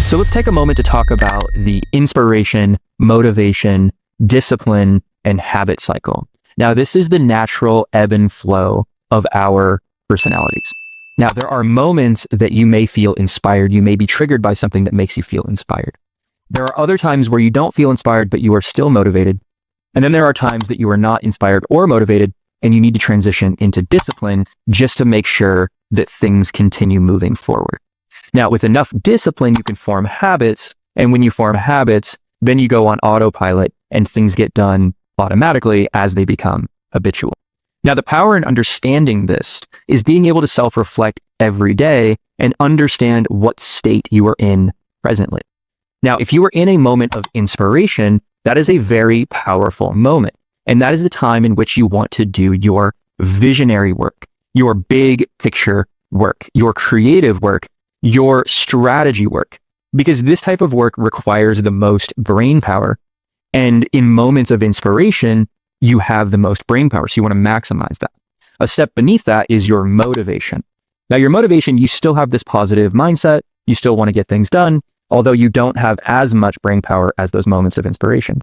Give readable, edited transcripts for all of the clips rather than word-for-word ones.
So let's take a moment to talk about the inspiration, motivation, discipline, and habit cycle. Now, this is the natural ebb and flow of our personalities. Now, there are moments that you may feel inspired. You may be triggered by something that makes you feel inspired. There are other times where you don't feel inspired, but you are still motivated. And then there are times that you are not inspired or motivated, and you need to transition into discipline just to make sure that things continue moving forward. Now, with enough discipline, you can form habits. And when you form habits, then you go on autopilot and things get done automatically as they become habitual. Now, the power in understanding this is being able to self-reflect every day and understand what state you are in presently. Now, if you are in a moment of inspiration, that is a very powerful moment. And that is the time in which you want to do your visionary work, your big picture work, your creative work, your strategy work, because this type of work requires the most brain power. And in moments of inspiration, you have the most brain power. So you want to maximize that. A step beneath that is your motivation. Now, your motivation, you still have this positive mindset. You still want to get things done, although you don't have as much brain power as those moments of inspiration.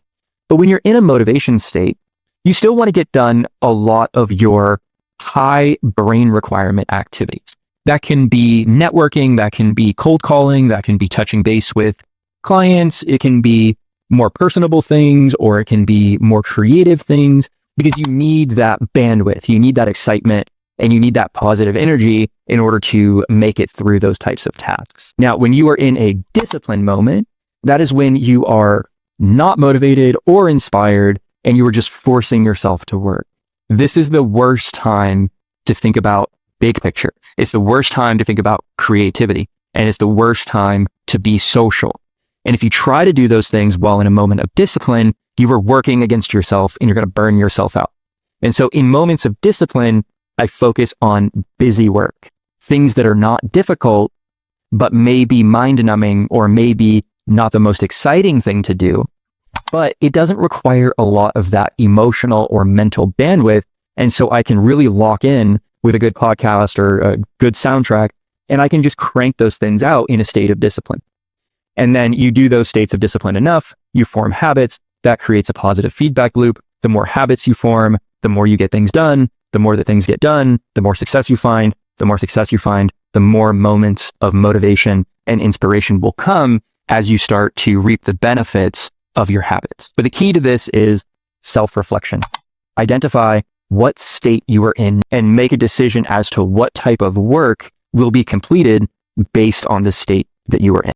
But when you're in a motivation state, you still want to get done a lot of your high brain requirement activities. That can be networking, that can be cold calling, that can be touching base with clients. It can be more personable things, or it can be more creative things, because you need that bandwidth, you need that excitement, and you need that positive energy in order to make it through those types of tasks. Now, when you are in a discipline moment, that is when you are not motivated or inspired, and you are just forcing yourself to work. This is the worst time to think about big picture. It's the worst time to think about creativity, and it's the worst time to be social. And if you try to do those things while in a moment of discipline, you are working against yourself and you're going to burn yourself out. And so in moments of discipline, I focus on busy work, things that are not difficult, but maybe mind-numbing or maybe not the most exciting thing to do, but it doesn't require a lot of that emotional or mental bandwidth. And so I can really lock in with a good podcast or a good soundtrack, and I can just crank those things out in a state of discipline. And then you do those states of discipline enough, you form habits, that creates a positive feedback loop. The more habits you form, the more you get things done. The more that things get done, the more success you find. The more success you find, the more moments of motivation and inspiration will come as you start to reap the benefits of your habits. But the key to this is self-reflection. Identify what state you are in and make a decision as to what type of work will be completed based on the state that you are in.